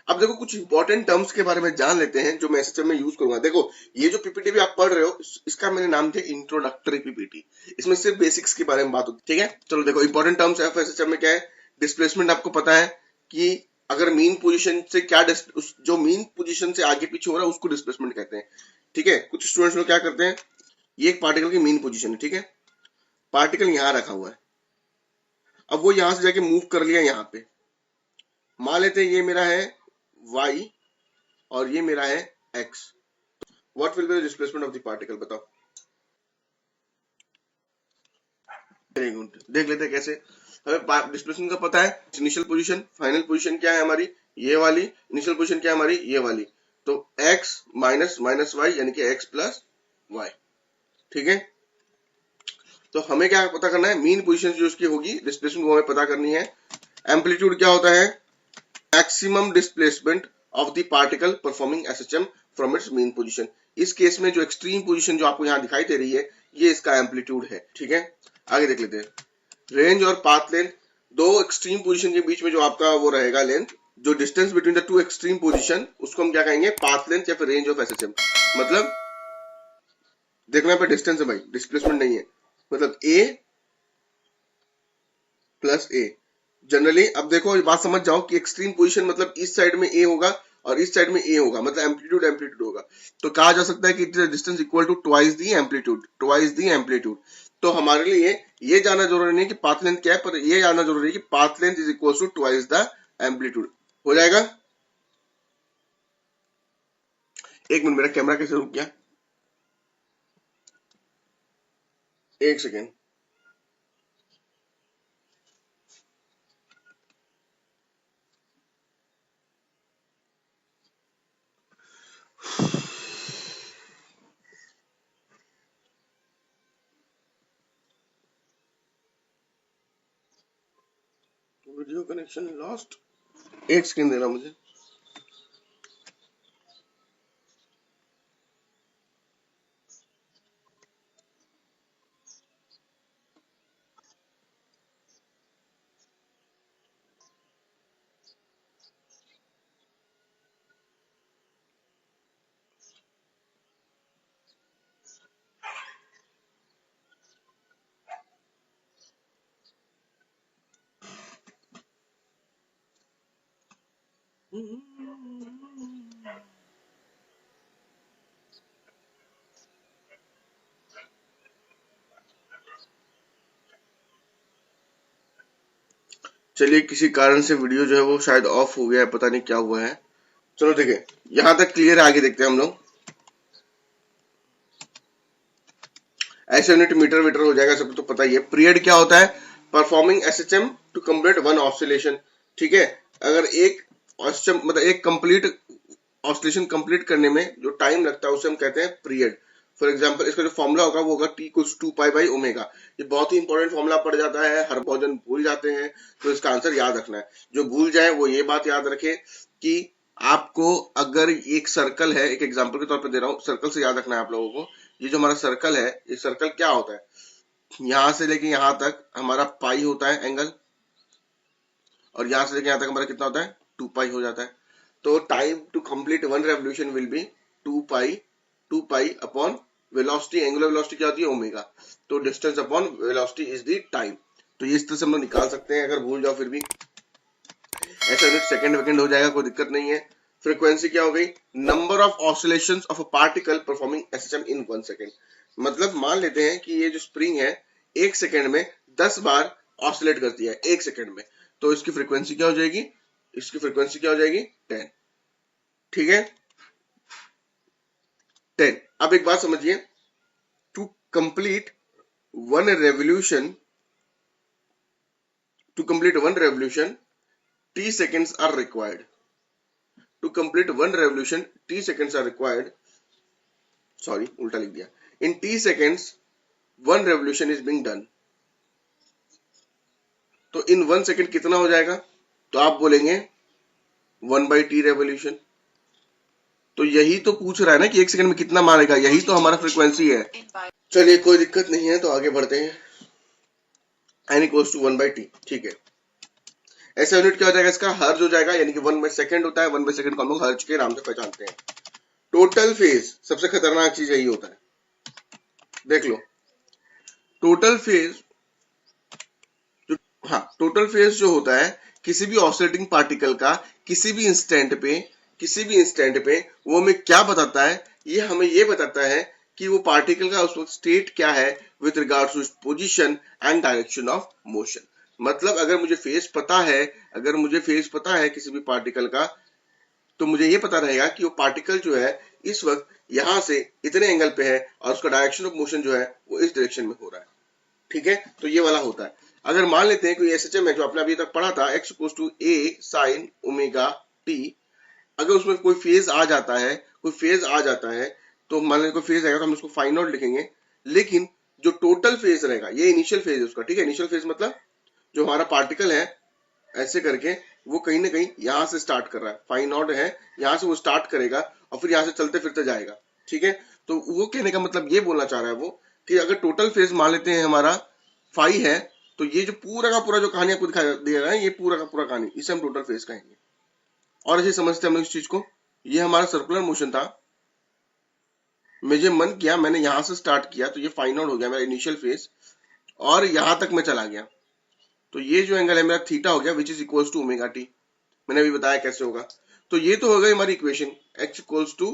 अब देखो कुछ इंपॉर्टेंट टर्म्स के बारे में जान लेते हैं जो मैं एसएचएम में यूज करूंगा। देखो ये जो पीपीटी भी आप पढ़ रहे हो इसका मैंने नाम दिया इंट्रोडक्टरी पीपीटी। इसमें सिर्फ बेसिक्स के बारे में बात होती है, ठीक है। चलो देखो इंपॉर्टेंट टर्म्स ऑफ एसएचएम में क्या है। डिस्प्लेसमेंट आपको पता है कि अगर मीन पोजीशन से क्या जो मीन पोजीशन से आगे पीछे हो रहा है उसको डिस्प्लेसमेंट कहते हैं, ठीक है। कुछ स्टूडेंट्स लोग क्या करते हैं, ये एक पार्टिकल की मीन पोजीशन है, ठीक है। पार्टिकल यहाँ रखा हुआ है, अब वो यहां से जाके मूव कर लिया यहाँ पे। मान लेते हैं ये मेरा है y और ये मेरा है x। What will be the displacement of the particle, बताओ। वेरी गुड, देख लेते हैं कैसे। हमें डिस्प्लेसमेंट का पता है, इनिशियल पोजीशन, फाइनल पोजीशन क्या है हमारी, ये वाली। इनिशियल पोजीशन क्या है हमारी, ये वाली। तो x माइनस माइनस वाई यानी कि x प्लस वाई, ठीक है। तो हमें क्या पता करना है, मीन पोजीशन जो उसकी होगी डिस्प्लेसमेंट वो हमें पता करनी है। एम्पलीट्यूड क्या होता है, maximum displacement of the particle performing SHM from its mean position. इस केस में जो एक्सट्रीम पोजीशन जो आपको यहाँ दिखाई दे रही है ये इसका एम्पलीट्यूड है, ठीक है। आगे देख लेते हैं, रेंज और पाथ लेंथ। दो एक्सट्रीम पोजीशन के बीच में जो आपका वो रहेगा लेंथ, जो distance between the two extreme position, उसको हम क्या कहेंगे, पाथ लेंथ या फिर रेंज ऑफ एसएचएम। मतलब देखना पे डिस्टेंस है भाई, डिस्प्लेसमेंट नहीं है। मतलब a प्लस ए जनरली। अब देखो ये बात समझ जाओ कि एक्सट्रीम पोजीशन मतलब इस साइड में ए होगा और इस साइड में ए होगा, मतलब एम्पलीट्यूड एम्पलीट्यूड होगा। तो कहा जा सकता है कि distance equal to twice the amplitude, twice the amplitude. तो हमारे लिए ये जानना जरूरी नहीं कि पाथ लेंथ क्या है, पर ये जानना जरूरी है कि path length is equal to twice the amplitude. हो जाएगा। एक मिनट, मेरा कैमरा कैसे रुक गया, एक सेकेंड। वीडियो कनेक्शन लॉस्ट, एक सेकेंड देना मुझे। चलिए किसी कारण से वीडियो जो है वो शायद ऑफ हो गया है, पता नहीं क्या हुआ है। चलो देखिए यहां तक क्लियर है, आगे देखते हैं हम लोग। ऐसे यूनिट मीटर मीटर हो जाएगा, सब तो पता ही है। पीरियड क्या होता है, performing SHM to complete one oscillation, ठीक है। अगर एक ऑसिलेशन मतलब एक कंप्लीट ऑसिलेशन कंप्लीट करने में जो टाइम लगता है उसे हम कहते हैं पीरियड। फॉर एग्जांपल इसका जो फॉर्मूला होगा वो होगा T equals 2 pi by omega. ये बहुत ही इंपॉर्टेंट फॉर्मूला पड़ जाता है, हर बहुत जन भूल जाते हैं, तो इसका आंसर याद रखना है। जो भूल जाए वो ये बात याद रखे कि आपको अगर एक सर्कल है, एक एग्जांपल के तौर पर दे रहा हूँ, सर्कल से याद रखना है आप लोगों को। ये जो हमारा सर्कल है, ये सर्कल क्या होता है, यहां से लेके यहां तक हमारा पाई होता है एंगल, और यहां से लेके यहां तक हमारा कितना होता है, 2 पाई हो जाता है। तो time to complete one revolution will be 2 pi upon velocity, angular velocity क्या होती है, ओमेगा। तो distance upon velocity is the time. तो ये इस तरह से हम लोग निकाल सकते हैं, अगर भूल जाओ फिर भी। ऐसा यूनिट सेकंड वेकेंड हो जाएगा, कोई दिक्कत नहीं है। फ्रीक्वेंसी क्या हो गई, number of oscillations of a particle performing SHM in 1 second. मतलब मान लेते हैं कि ये जो स्प्रिंग है 1 सेकेंड में 10 बार ऑसिलेट करती है 1 सेकेंड में, तो इसकी फ्रीक्वेंसी क्या हो जाएगी, इसकी फ्रीक्वेंसी क्या हो जाएगी, 10, ठीक है, 10। अब एक बात समझिए, to complete one revolution, T seconds are required. To complete one revolution, T seconds are required. Sorry, उल्टा लिख दिया। In T seconds, one revolution is being done. तो in 1 second कितना हो जाएगा, तो आप बोलेंगे 1/t रेवोल्यूशन। तो यही तो पूछ रहा है ना कि 1 सेकंड में कितना मारेगा, यही तो हमारा फ्रीक्वेंसी है। चलिए कोई दिक्कत नहीं है, तो आगे बढ़ते हैं। n equals to 1/t, ठीक है। ऐसा यूनिट क्या हो जाएगा इसका, हर्ज हो जाएगा, यानी कि 1/सेकंड होता है। 1/सेकंड को हम लोग हर्ज के नाम से पहचानते हैं। टोटल फेज, सबसे खतरनाक चीज यही होता है, देख लो। टोटल फेज हाँ, टोटल फेज जो होता है किसी भी ऑसिलेटिंग पार्टिकल का किसी भी इंस्टेंट पे वो हमें क्या बताता है, ये हमें ये बताता है कि वो पार्टिकल का उस वक्त स्टेट क्या है with regards to position and direction of motion. मतलब अगर मुझे फेज पता है किसी भी पार्टिकल का, तो मुझे ये पता रहेगा कि वो पार्टिकल जो है इस वक्त यहां से इतने एंगल पे है और उसका डायरेक्शन ऑफ मोशन जो है वो इस डायरेक्शन में हो रहा है। ठीक है, तो ये वाला होता है। अगर मान लेते हैं कोई एसएचएम है जो आपने अभी तक पढ़ा था, x equals to a sin omega t, अगर उसमें कोई फेज आ जाता है तो मान लीजिए कोई फेज आएगा तो हम उसको फाइव नॉट लिखेंगे। लेकिन जो टोटल फेज रहेगा, ये इनिशियल फेज है उसका, ठीक है। इनिशियल फेज मतलब जो हमारा पार्टिकल है ऐसे करके वो कहीं ना कहीं यहां से स्टार्ट कर रहा है, फाइव नॉट है, यहां से वो स्टार्ट करेगा और फिर यहां से चलते फिरते जाएगा। ठीक है, तो वो कहने का मतलब ये बोलना चाह रहा है वो कि अगर टोटल फेज मान लेते हैं हमारा 5 है, तो ये जो पूरा का पूरा जो कहानी आपको दिखाई दे रहा है, ये पूरा का पूरा कहानी, इसे हम टोटल फेज कहेंगे। और ऐसे समझते हैं हम इस चीज को, ये हमारा सर्कुलर मोशन था, मुझे मन किया, मैंने यहां से स्टार्ट किया तो ये फाइंड आउट हो गया मेरा इनिशियल फेज और यहां तक मैं चला गया, तो ये जो एंगल है मेरा थीटा हो गया which is equals to omega t. मैंने अभी बताया कैसे होगा। तो ये तो हो गई हमारी equation, x equals to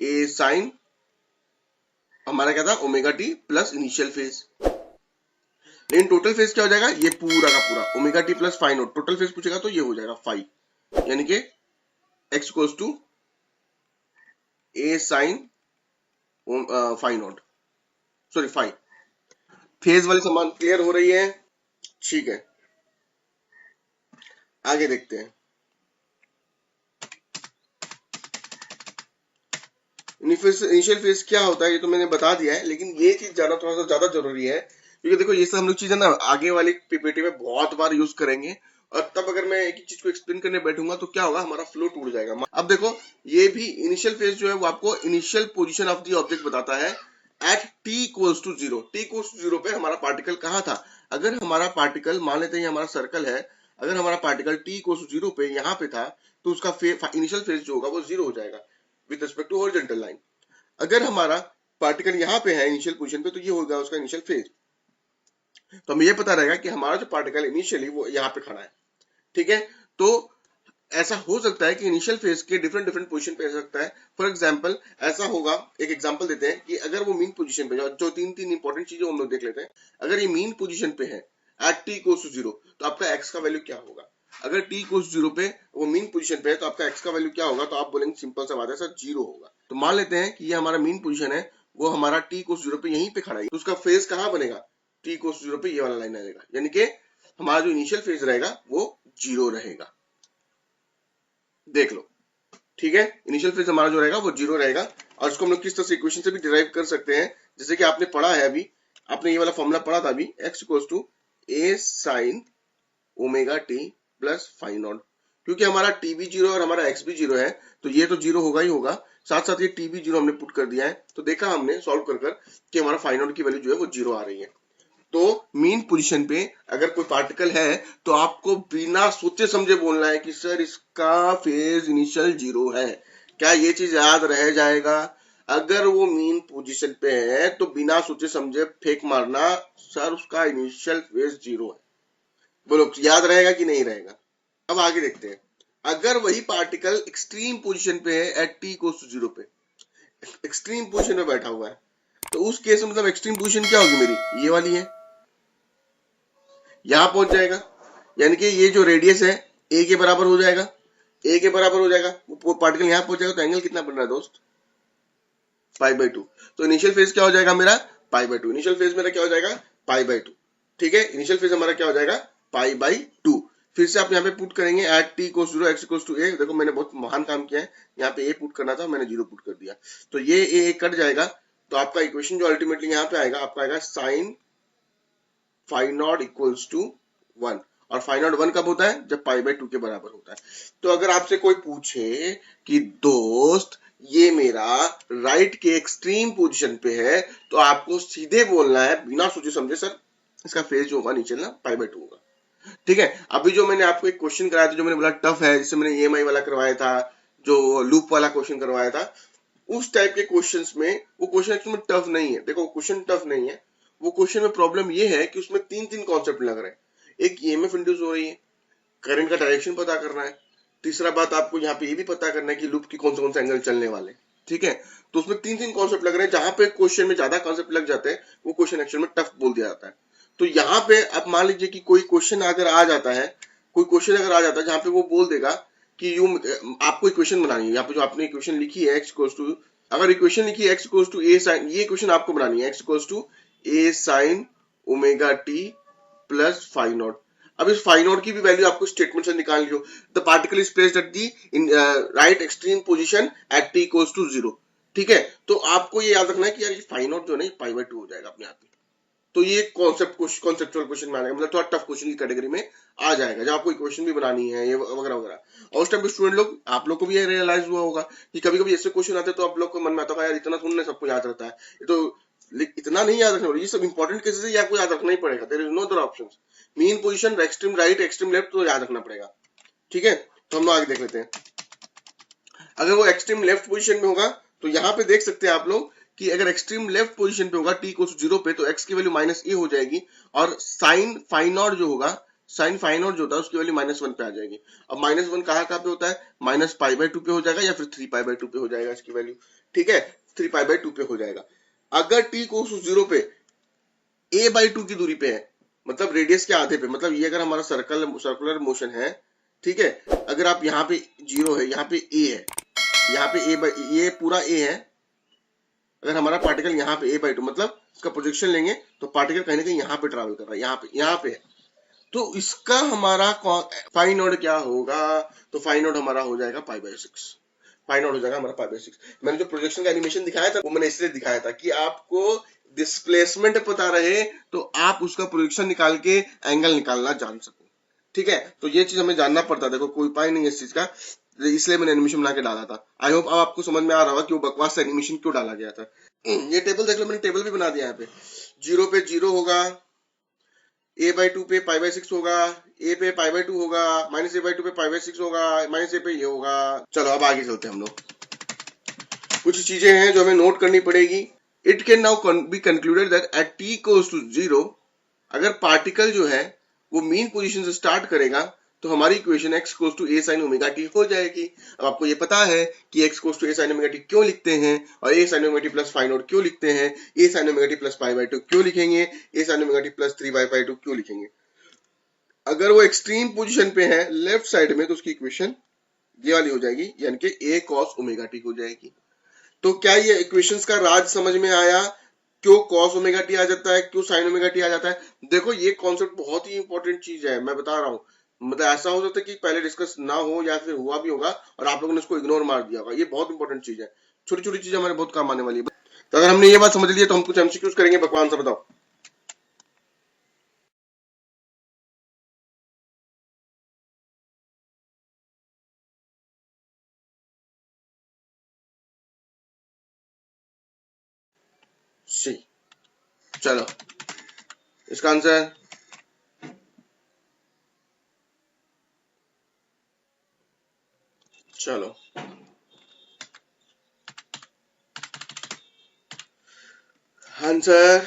a sine हमारा क्या था omega t plus initial phase. लेकिन टोटल फेज क्या हो जाएगा, ये पूरा का पूरा omega t plus phi naught, total phase पूछेगा तो ये हो जाएगा 5, यानी कि x equals to a sine phi naught, sorry 5। फेज वाली समान क्लियर हो रही है, ठीक है। आगे देखते हैं। इनिशियल फेज क्या होता है ये तो मैंने बता दिया है, लेकिन ये चीज जाना थोड़ा सा ज्यादा जरूरी है, क्योंकि देखो ये सब हम लोग चीजें ना आगे वाली पीपीटी में बहुत बार यूज करेंगे, और तब अगर मैं एक ही चीज को एक्सप्लेन करने बैठूंगा तो क्या होगा, हमारा फ्लो टूट जाएगा। अब देखो ये भी इनिशियल फेज जो है वो आपको initial position of the object बताता है at t equals to zero. T equals to zero पे हमारा पार्टिकल कहाँ था। अगर हमारा पार्टिकल मान लेते हैं हमारा सर्कल है, अगर हमारा particle t equals to zero पे यहाँ पे था तो उसका इनिशियल फेज जो होगा वो जीरो हो जाएगा with respect to horizontal line. अगर हमारा पार्टिकल यहाँ पे है इनिशियल पोजीशन पे तो ये होगा उसका इनिशियल फेज। तो हमें ये पता रहेगा कि हमारा जो पार्टिकल इनिशियली वो यहाँ पे खड़ा है। ठीक है, तो ऐसा हो सकता है कि इनिशियल फेज के डिफरेंट डिफरेंट पोजीशन पे हो सकता है। फॉर एग्जांपल ऐसा होगा, एक एग्जांपल देते हैं कि अगर वो मीन पोजीशन पे, जो तीन तीन इंपॉर्टेंट चीजें हम लोग देख लेते हैं, अगर ये मीन पोजीशन पे है at t equals to zero तो आपका एक्स का वैल्यू क्या होगा। अगर टी इक्वल्स टू जीरो पे वो मीन पोजीशन पे है तो आपका एक्स का वैल्यू क्या होगा, तो आप बोलेंगे सिंपल सा बात है सर जीरो होगा। तो मान लेते हैं कि ये हमारा मीन पोजीशन है, वो हमारा टी इक्वल्स जीरो पे यहीं पे खड़ा है, तो उसका फेज कहाँ बनेगा, टी इक्वल्स जीरो पे ये वाला लाइन आएगा, यानी कि हमारा जो इनिशियल फेज रहेगा वो जीरो रहेगा। देख लो, ठीक है, इनिशियल फेज हमारा जो रहेगा वो जीरो रहेगा। और इसको हम लोग किस तरह से इक्वेशन से भी डिराइव कर सकते हैं, जैसे कि आपने पढ़ा है अभी, आपने ये वाला फॉर्मूला पढ़ा था अभी, x equals to a sin omega t plus phi naught. क्योंकि हमारा टी भी जीरो और हमारा x भी जीरो है तो ये तो जीरो होगा ही होगा, साथ साथ ये टी भी जीरो हमने पुट कर दिया है, तो देखा हमने सॉल्व कर कर कि हमारा फाइव नॉट की वैल्यू जो है वो जीरो आ रही है। तो मीन पोजीशन पे अगर कोई पार्टिकल है तो आपको बिना सोचे समझे बोलना है कि सर इसका फेज इनिशियल जीरो है। क्या ये चीज याद रह जाएगा, अगर वो मीन पोजीशन पे है तो बिना सोचे समझे फेंक मारना सर उसका इनिशियल फेज जीरो है। बोलो याद रहेगा कि नहीं रहेगा। अब आगे देखते हैं, अगर वही पार्टिकल एक्सट्रीम पोजीशन पे है at t equals to zero पे, एक्सट्रीम पोजीशन में बैठा हुआ है, तो उस केस में मतलब एक्सट्रीम पोजीशन क्या होगी मेरी, ये वाली है, यहां पहुंच जाएगा, यानी कि ये जो रेडियस है ए के बराबर हो जाएगा, ए के बराबर हो जाएगा, वो पार्टिकल यहां पहुंच जाएगा, तो एंगल कितना बन रहा है दोस्त, पाई बाई टू। तो इनिशियल फेज क्या हो जाएगा मेरा, pi by two. Initial phase मेरा क्या हो जाएगा, पाई बाई टू। ठीक है, इनिशियल फेज हमारा क्या हो जाएगा, पाई बाई टू। फिर से आप यहाँ पे पुट करेंगे at t equals zero x equals to a. देखो मैंने बहुत महान काम किया है, यहाँ पे ए पुट करना था, मैंने जीरो पुट कर दिया, तो ये ए कट जाएगा, तो आपका इक्वेशन जो अल्टीमेटली यहाँ पे आएगा, आपका आएगा sine phi naught equals to one. और फाइव नॉट वन कब होता है, जब पाई बाई टू के बराबर होता है। तो अगर आपसे कोई पूछे कि दोस्त ये मेरा राइट के एक्सट्रीम पोजीशन पे है, तो आपको सीधे बोलना है बिना सोचे समझे, सर इसका फेज जो होगा नीचे ना पाई बाई टू होगा। ठीक है। अभी जो मैंने आपको एक क्वेश्चन कराया था, जो मैंने बोला टफ है, जिससे मैंने ईएमआई वाला करवाया था, जो लूप वाला क्वेश्चन करवाया था, उस टाइप के क्वेश्चंस में वो क्वेश्चन एक्चुअली में टफ नहीं है। देखो क्वेश्चन टफ नहीं है, वो क्वेश्चन में प्रॉब्लम ये है कि उसमें तीन तीन कॉन्सेप्ट लग रहे हैं। एक ईएमएफ इंड्यूस हो रही है, करंट का डायरेक्शन पता करना है, तीसरा बात आपको यहाँ पे ये भी पता करना है कि लूप की कौन से एंगल चलने वाले, ठीक है। तो उसमें तीन तीन कॉन्सेप्ट लग रहे हैं। जहां पे क्वेश्चन में ज्यादा कॉन्सेप्ट लग जाते हैं वो क्वेश्चन एक्चुअल में टफ बोल दिया जाता है। तो यहाँ पे अब मान लीजिए कि कोई क्वेश्चन अगर आ जाता है, कोई क्वेश्चन अगर आ जाता है जहां पे वो बोल देगा कि यू, आपको इक्वेशन बनानी है, यहाँ पे जो आपने इक्वेशन लिखी है एक्स इक्वल्स टू, अगर इक्वेशन लिखी है x equals to a sine, ये इक्वेशन आपको बनानी है x equals to a sine omega t plus phi naught. अब इस फाइव नॉट की भी वैल्यू आपको स्टेटमेंट से निकाल लियो। The particle is placed at the in right extreme position at t equals to 0, ठीक है। तो आपको ये याद रखना है कि यार ये फाइव नॉट जो है ना, ये पाई बाय 2 हो जाएगा अपने आप ही। तो ये कॉन्सेप्चुअल क्वेश्चन में आ जाएगा, मतलब थोड़ा टफ क्वेश्चन की कैटेगरी में आ जाएगा, जब आपको इक्वेशन भी बनानी है ये वगैरह वगैरह। और उस टाइम पे स्टूडेंट लोग, आप लोग को भी ये रियलाइज हुआ होगा कि कभी कभी ऐसे क्वेश्चन आते हैं तो आप लोग को मन में आता है यार इतना थोड़ी ना सबको याद रहता है, ये तो इतना नहीं याद रखना, ये सब इंपॉर्टेंट केसेस है, ये आपको याद रखना ही पड़ेगा। There is no other options. Mean position, extreme right, extreme left, तो याद रखना पड़ेगा, ठीक है। तो हम लोग आगे देख लेते हैं। अगर वो एक्सट्रीम लेफ्ट पोजीशन में होगा तो यहाँ पे देख सकते हैं आप लोग कि अगर एक्सट्रीम लेफ्ट पोजीशन पे होगा टी इक्वल्स टू 0 पे, तो एक्स की वैल्यू माइनस ए हो जाएगी, और साइन फाइव नॉट जो होगा, साइन फाइव नॉट जो होता है उसकी वैल्यू -1 पे आ जाएगी। अब -1 कहाँ कहाँ पे होता है, माइनस पाई बाय 2 पे हो जाएगा, या फिर 3 पाई बाय 2 पे हो जाएगा इसकी वैल्यू, ठीक है। 3 पाई बाय 2 पे हो जाएगा। अगर टी इक्वल्स टू 0 पे ए बाई 2 की दूरी पे है, मतलब रेडियस के आधे पे, मतलब ये अगर हमारा सर्कुलर मोशन है, ठीक है। अगर आप यहाँ पे 0 है, यहाँ पे ए है, यहाँ पे ये पूरा ए है, अगर हमारा पार्टिकल यहाँ पे a/2, मतलब इसका प्रोजेक्शन लेंगे तो पार्टिकल कहीं ना कहीं यहाँ पे ट्रैवल कर रहा है, यहाँ पे है। तो इसका हमारा फाइव नोड क्या होगा, तो फाइव नोड हमारा हो जाएगा π/6। फाइव नोड हो जाएगा हमारा π/6। मैंने जो प्रोजेक्शन का एनिमेशन दिखाया था वो मैंने इसलिए दिखाया था कि आपको डिस्प्लेसमेंट पता रहे तो आप उसका प्रोजेक्शन निकाल के एंगल निकालना जान सको, ठीक है। तो ये चीज हमें जानना पड़ता है। देखो कोई उपाय नहीं है इस चीज का, इसलिए मैंने एनिमेशन बना के डाला था। आई होप अब आपको समझ में आ रहा होगा कि वो बकवास एनिमेशन क्यों डाला गया था। ये टेबल देख लो, मैंने टेबल भी बना दिया यहाँ पे। 0 पे 0 होगा, a/2 पे π/6 होगा, a पे π/2 होगा, -a/2 पे π/6 होगा, -a पे ये होगा। चलो अब आगे चलते हैं हम लोग। कुछ चीजें हैं जो हमें नोट करनी पड़ेगी। It can now be concluded that at t equals to 0, अगर पार्टिकल जो है वो मीन पोजीशन से स्टार्ट करेगा तो हमारी equation x equals to a sin omega t हो जाएगी। अब आपको ये पता है कि x equals to a sin omega t क्यों लिखते हैं, और a sin omega t plus phi naught क्यों लिखते हैं, a sin omega t plus π/2 क्यों लिखेंगे, a sin omega t plus 3/2 क्यों लिखेंगे। अगर वो एक्सट्रीम पोजीशन पे है लेफ्ट साइड में, तो उसकी इक्वेशन ये वाली हो जाएगी, यानी कि a cos ओमेगा t हो जाएगी। तो क्या ये इक्वेशंस का राज समझ में आया, क्यों cos ओमेगा टी आ जाता है, क्यों sin ओमेगा टी आ जाता है। देखो ये कॉन्सेप्ट बहुत ही इंपॉर्टेंट चीज है, मैं बता रहा हूँ। मतलब ऐसा हो सकता है कि पहले डिस्कस ना हो या फिर हुआ भी होगा और आप लोगों ने उसको इग्नोर मार दिया होगा। ये बहुत इंपॉर्टेंट चीज है, छोटी छोटी चीज हमारे बहुत काम आने वाली है। तो अगर हमने ये बात समझ ली है तो हम कुछ एमसीक्यूज करेंगे, भगवान से बताओ। सी, चलो इसका आंसर चलो आंसर